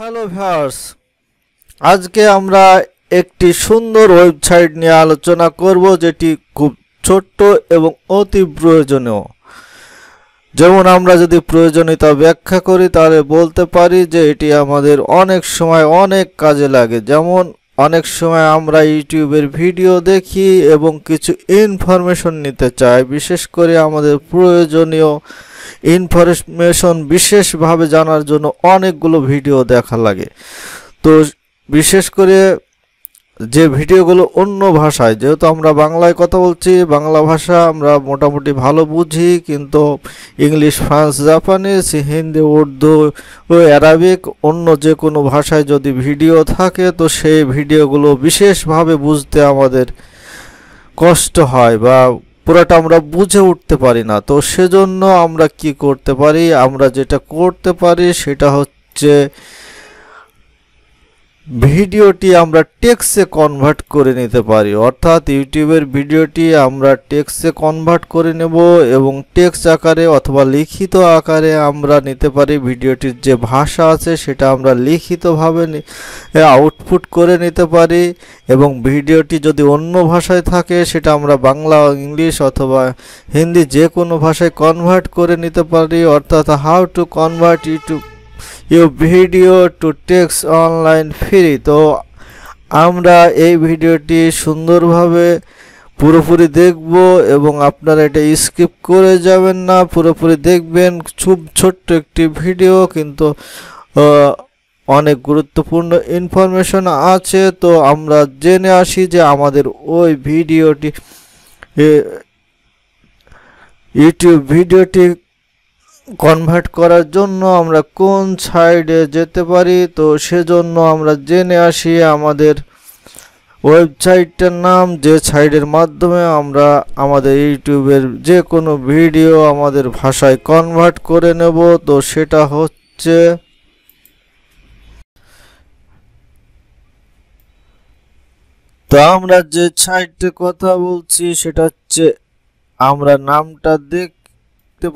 Hello viewers, আজকে আমরা একটি সুন্দর ওয়েবসাইট নিয়ে আলোচনা করব যেটি খুব ছোট্ট এবং অতি প্রয়োজনীয়। যেমন আমরা যদি প্রয়োজনীয়তা ব্যাখ্যা করি তাহলে বলতে পারি যে এটি আমাদের অনেক সময় অনেক কাজে লাগে। যেমন অনেক সময় আমরা ইউটিউবের ভিডিও দেখি এবং কিছু ইনফরমেশন নিতে চাই, বিশেষ করে আমাদের প্রয়োজনীয় ইনফরমেশন বিশেষভাবে জানার জন্য অনেকগুলো ভিডিও দেখা লাগে। তো বিশেষ করে যে ভিডিওগুলো অন্য ভাষায়, যেহেতু আমরা বাংলায় কথা বলছি, বাংলা ভাষা আমরা মোটামুটি ভালো বুঝি, কিন্তু English, France, Japanese, Hindi, Urdu ও অ্যারাবিক অন্য যে কোনো ভাষায় যদি ভিডিও থাকে তো সেই ভিডিওগুলো বিশেষভাবে বুঝতে আমাদের কষ্ট হয় বা পুরোটা আমরা বুঝে উঠতে পারি না। তো সেজন্য আমরা কি করতে পারি, আমরা যেটা করতে পারি সেটা হচ্ছে ভিডিওটি আমরা টেক্সটে কনভার্ট করে নিতে পারি। অর্থাৎ ইউটিউবের ভিডিওটি আমরা টেক্সটে কনভার্ট করে নেব এবং টেক্সট আকারে অথবা লিখিত আকারে আমরা নিতে পারি। ভিডিওটির যে ভাষা আছে সেটা আমরা লিখিতভাবে আউটপুট করে নিতে পারি এবং ভিডিওটি যদি অন্য ভাষায় থাকে সেটা আমরা বাংলা, ইংলিশ অথবা হিন্দি যে কোনো ভাষায় কনভার্ট করে নিতে পারি। অর্থাৎ how to convert your video to text online free. তো আমরা এই ভিডিওটি সুন্দরভাবে পুরোপুরি দেখব এবং আপনারা এটা স্কিপ করে যাবেন না, পুরোপুরি দেখবেন। খুব ছোট্ট একটি ভিডিও, কিন্তু অনেক গুরুত্বপূর্ণ ইনফরমেশন আছে। তো আমরা জেনে আসি যে আমাদের ওই ভিডিওটি, ইউটিউব ভিডিওটি কনভার্ট করার জন্য আমরা কোন সাইডে যেতে পারি। তো সেজন্য আমরা জেনে আসি আমাদের ওয়েবসাইটটার নাম, যে সাইটের মাধ্যমে আমরা আমাদের ইউটিউবের যে কোনো ভিডিও আমাদের ভাষায় কনভার্ট করে নেব। তো সেটা হচ্ছে, তো আমরা যে সাইটের কথা বলছি সেটা হচ্ছে, আমরা নামটা দেখতে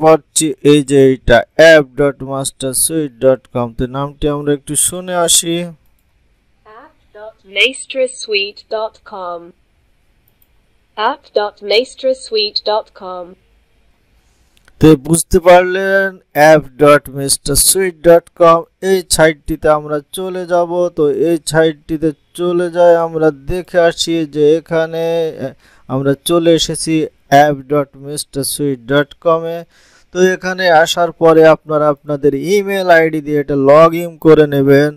পাচ্ছি এই যে এটা app.mastersuite.com। তো নামটি আমরা একটু শুনে আসি। app.mastersuite.com app.mastersuite.com। তো বুঝতে পারলেন, app.mastersuite.com এই সাইটটিতে আমরা চলে যাব। তো এই সাইটটিতে চলে যায় আমরা দেখে আসি যে এখানে আমরা চলে এসেছি app.mastersuite.com এ। তো এখানে আসার পরে আপনারা আপনাদের ইমেল আইডি দিয়ে এটা লগ ইন করে নেবেন।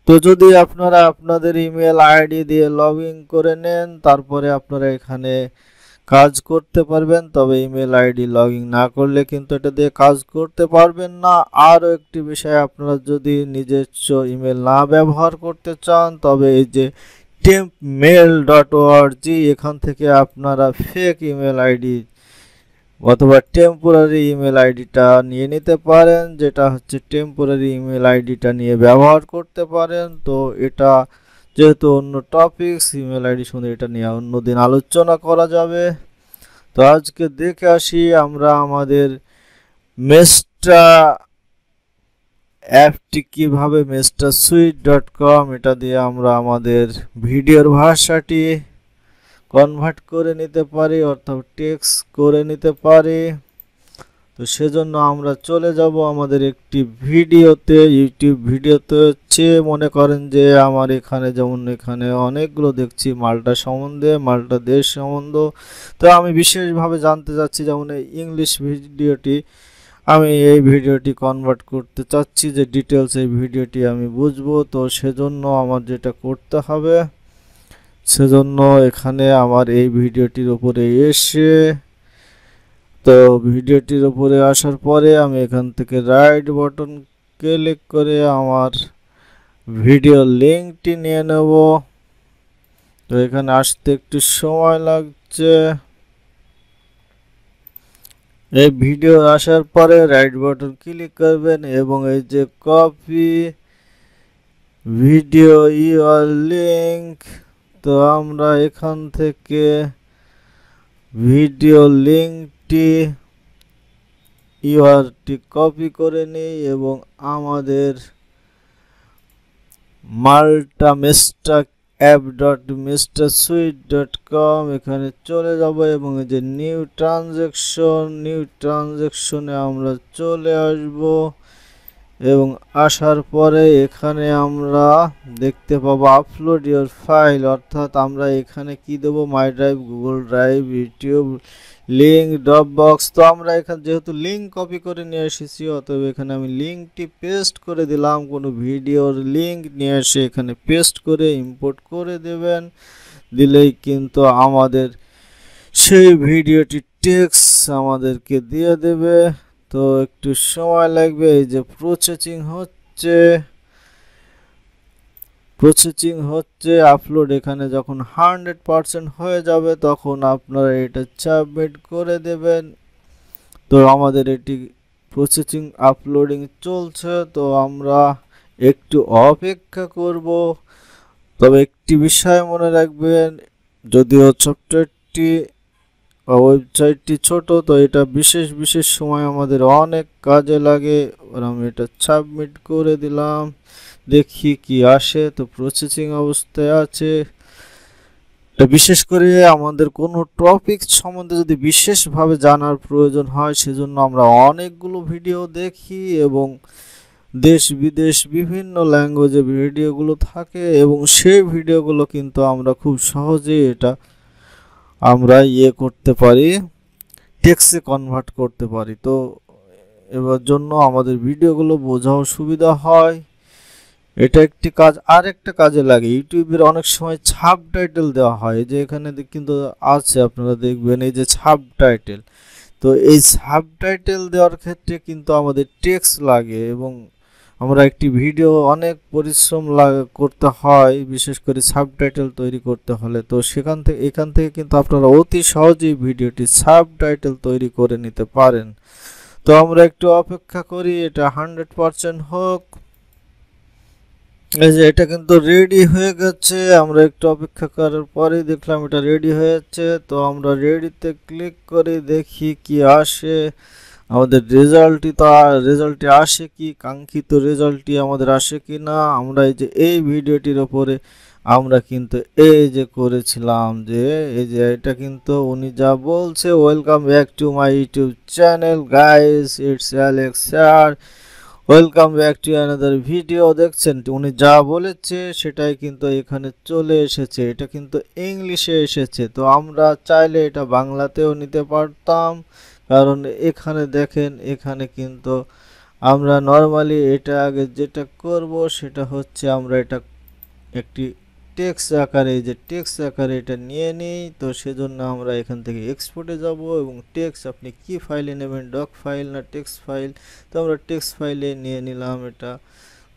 তো যদি আপনারা আপনাদের ইমেল আইডি দিয়ে লগ ইন করে নেন তারপরে আপনারা এখানে কাজ করতে পারবেন। তবে ইমেল আইডি লগ ইন না করলে কিন্তু এটা দিয়ে কাজ করতে পারবেন না। আরও একটি বিষয়, আপনারা যদি নিজস্ব ইমেল না ব্যবহার করতে চান তবে এই যে tempmail.org, এখান থেকে আপনারা ফেক ইমেল আইডি অথবা টেম্পোরারি ইমেল আইডিটা নিয়ে নিতে পারেন, যেটা হচ্ছে টেম্পোরারি ইমেল আইডিটা নিয়ে ব্যবহার করতে পারেন। তো এটা যেহেতু অন্য টপিকস, ইমেল আইডি শুনে এটা নিয়ে অন্যদিন আলোচনা করা যাবে। তো আজকে দেখে আসি আমরা আমাদের মেস্টা অ্যাপটি কিভাবে mastersuite.com এটা দিয়ে আমরা আমাদের ভিডিওর ভাষাটি কনভার্ট করে নিতে পারি অর্থাৎ টেক্সট করে নিতে পারি। তো সেজন্য আমরা চলে যাব আমাদের একটি ভিডিওতে, ইউটিউব ভিডিওতে হচ্ছে, মনে করেন যে আমার এখানে, যেমন এখানে অনেকগুলো দেখছি মাল্টা সম্বন্ধে, মাল্টা দেশ সম্বন্ধে। তো আমি বিশেষভাবে জানতে চাচ্ছি, যেমন এই ইংলিশ ভিডিওটি, আমি এই ভিডিওটি কনভার্ট করতে চাচ্ছি যে ডিটেলস এই ভিডিওটি আমি বুঝবো। তো সেজন্য আমার যেটা করতে হবে, সেজন্য এখানে আমার এই ভিডিওটির উপরে এসে, তো ভিডিওটির উপরে আসার পরে আমি এখান থেকে রাইট বাটন ক্লিক করে আমার ভিডিও লিঙ্কটি নিয়ে নেব। তো এখানে আসতে একটু সময় লাগছে। এই ভিডিও আসার পরে রাইট বাটন ক্লিক করবেন এবং এই যে কপি ভিডিও ইউআর লিঙ্ক, তো আমরা এখান থেকে ভিডিও লিঙ্কটি কপি করে নিই এবং আমাদের ভিডিওর লিঙ্কটি নিয়ে নেব। তো ভিডিওর লিঙ্কটি কপি করে নেওয়ার পরে রাইট বাটন ক্লিক করবেন এবং এই যে কপি ভিডিও ইউআরএল লিঙ্ক, তো আমরা এখান থেকে ভিডিও লিঙ্কটি ইউআরটি কপি করে নিই এবং আমাদের ভিডিওর লিঙ্কটি নিয়ে নেব। তো maltamestraapp.mrsuite.com এখানে চলে যাব এবং এই যে নিউ ট্রানজ্যাকশনে আমরা চলে আসব এবং আসার পরে এখানে আমরা দেখতে পাবো আপলোড ইওর ফাইল, অর্থাৎ আমরা এখানে কি দেব, my drive, Google drive, YouTube link, Dropbox. তো আমরা এখানে যেহেতু লিঙ্ক কপি করে নিয়ে এসেছি, অতএব এখানে আমি লিঙ্কটি পেস্ট করে দিলাম। কোনো ভিডিওর লিঙ্ক নিয়ে এসে এখানে পেস্ট করে ইম্পোর্ট করে দেবেন, দিলেই কিন্তু আমাদের সেই ভিডিওটি টেক্সট আমাদেরকে দিয়ে দেবে। তো একটু সময় লাগবে, এই যে প্রসেসিং হচ্ছে আপলোড। এখানে যখন 100% হয়ে যাবে তখন আপনারা এটা সাবমিট করে দেবেন। তো আমাদের এটি প্রসেসিং আপলোডিং চলছে, তো আমরা একটু অপেক্ষা করব। তবে একটি বিষয় মনে রাখবেন, যদিও সফটওয়্যারটি ওয়েবসাইটটি ছোট, তো এটা বিশেষ সময় আমাদের অনেক কাজে লাগে। আর আমি এটা সাবমিট করে দিলাম, দেখি কি আসে। তো প্রসেসিং অবস্থায় আছে। তো বিশেষ করে আমাদের কোনো টপিক সম্বন্ধে যদি বিশেষভাবে জানার প্রয়োজন হয়, সেজন্য আমরা অনেকগুলো ভিডিও দেখি এবং দেশ বিদেশ বিভিন্ন ল্যাঙ্গুয়েজে ভিডিওগুলো থাকে এবং সেই ভিডিওগুলো কিন্তু আমরা খুব সহজেই এটা আমরা করতে পারি, টেক্সটে কনভার্ট করতে পারি। তো এবার জন্য আমাদের ভিডিওগুলো বোঝাও সুবিধা হয়। এটা একটি কাজ। আর একটা কাজে লাগে, ইউটিউবের অনেক সময় সাবটাইটেল দেওয়া হয়, যে এখানে কিন্তু আছে, আপনারা দেখবেন এই যে সাবটাইটেল। তো এই সাবটাইটেল দেওয়ার ক্ষেত্রে কিন্তু আমাদের টেক্সট লাগে এবং আমরা একটি ভিডিও অনেক পরিশ্রম করতে হয়, বিশেষ করে সাবটাইটেল তৈরি করতে হলে। তো এখান থেকে কিন্তু আপনারা অতি সহজেই ভিডিওটি সাবটাইটেল তৈরি করে নিতে পারেন। তো আমরা একটু অপেক্ষা করি, এটা 100% হোক। এই যে এটা কিন্তু রেডি হয়ে গেছে, আমরা একটু অপেক্ষা করার পরে দেখলাম এটা রেডি হয়েছে। তো আমরা রেডিতে ক্লিক করে দেখি কি আসে, আমাদের রেজাল্টটি আসে কি, কাঙ্ক্ষিত রেজাল্টটি আমাদের আসে কি না। আমরা এই যে এই ভিডিওটির ওপরে আমরা কিন্তু এই যে করেছিলাম, যে এই যে এটা কিন্তু উনি যা বলছে, welcome back to my YouTube channel guys, it's Alex sir, welcome back to another video. দেখছেন উনি যা বলেছে সেটাই কিন্তু এখানে চলে এসেছে, এটা কিন্তু ইংলিশে এসেছে। তো আমরা চাইলে এটা বাংলাতেও নিতে পারতাম, কারণ এখানে দেখেন, এখানে কিন্তু আমরা নর্মালি এটা আগে যেটা করব সেটা হচ্ছে আমরা এটা একটি টেক্সট আকারে, এই যে টেক্সট আকারে এটা নিয়ে নিই। তো সেজন্য আমরা এখান থেকে এক্সপোর্টে যাব এবং টেক্সট আপনি কি ফাইলে নেবেন, ডক ফাইল না টেক্সট ফাইল। তো আমরা টেক্সট ফাইলে নিয়ে নিলাম। এটা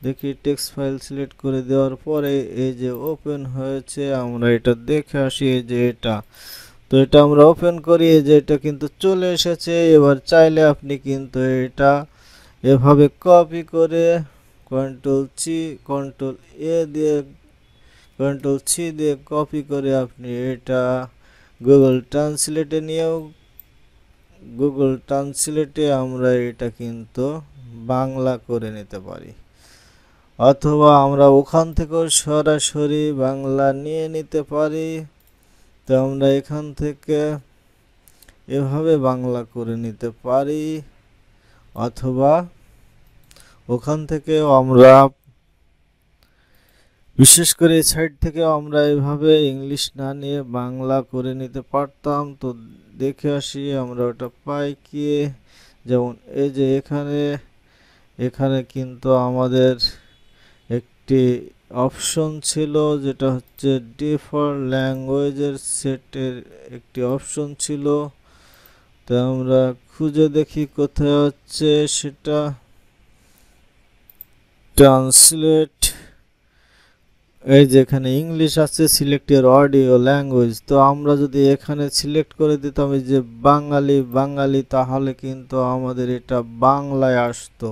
দেখি টেক্সট ফাইল সিলেক্ট করে দেওয়ার পরে এই যে ওপেন হয়েছে, আমরা এটা দেখে আসি। এই যে এটা, তো এটা আমরা ওপেন করি, এই যে এটা কিন্তু চলে এসেছে। এবার চাইলে আপনি কিন্তু এটা এভাবে কপি করে কন্ট্রোল সি দিয়ে কপি করে আপনি এটা গুগল ট্রান্সলেটে আমরা এটা কিন্তু বাংলা করে নিতে পারি, অথবা আমরা ওখান থেকেও সরাসরি বাংলা নিয়ে নিতে পারি। তো আমরা এখান থেকে এভাবে বাংলা করে নিতে পারি, অথবা ওখান থেকেও আমরা, বিশেষ করে এই সাইড থেকে আমরা এভাবে ইংলিশ না নিয়ে বাংলা করে নিতে পারতাম। তো দেখে আসি আমরা ওটা পাই কি। যেমন এই যে এখানে কিন্তু আমাদের একটি অপশন ছিল, যেটা হচ্ছে ডিফল্ট ল্যাঙ্গুয়েজের সেটের একটি অপশন ছিল। তো আমরা খুঁজে দেখি কোথায় হচ্ছে সেটা, ট্রান্সলেট। এই যে এখানে ইংলিশ আছে, সিলেক্ট ইওর অডিও ল্যাঙ্গুয়েজ। তো আমরা যদি এখানে সিলেক্ট করে দিতাম এই যে বাঙালি, তাহলে কিন্তু আমাদের এটা বাংলায় আসতো।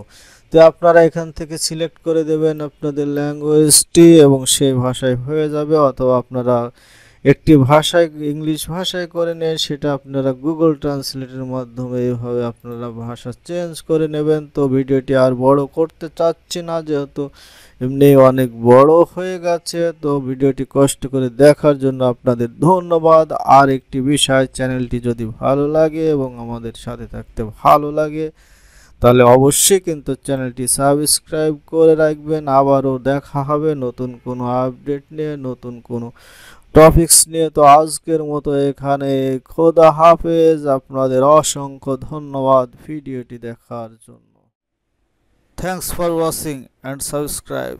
তো আপনারা এখান থেকে সিলেক্ট করে দেবেন আপনাদের ল্যাঙ্গুয়েজটি এবং সেই ভাষায় হয়ে যাবে, অথবা আপনারা একটি ভাষায় ইংলিশ ভাষায় করে নেন, সেটা আপনারা গুগল ট্রান্সলেটের মাধ্যমে এইভাবে আপনারা ভাষা চেঞ্জ করে নেবেন। তো ভিডিওটি আর বড় করতে চাচ্ছি না, যেহেতু এমনি অনেক বড় হয়ে গেছে। তো ভিডিওটি কষ্ট করে দেখার জন্য আপনাদের ধন্যবাদ। আর একটি বিষয়, চ্যানেলটি যদি ভালো লাগে এবং আমাদের সাথে থাকতে ভালো লাগে তাহলে অবশ্যই কিন্তু চ্যানেলটি সাবস্ক্রাইব করে রাখবেন। আবারও দেখা হবে নতুন কোনো আপডেট নিয়ে, নতুন কোনো টপিকস নিয়ে। তো আজকের মতো এখানে খোদা হাফেজ। আপনাদের অসংখ্য ধন্যবাদ ভিডিওটি দেখার জন্য। Thanks for watching and subscribe.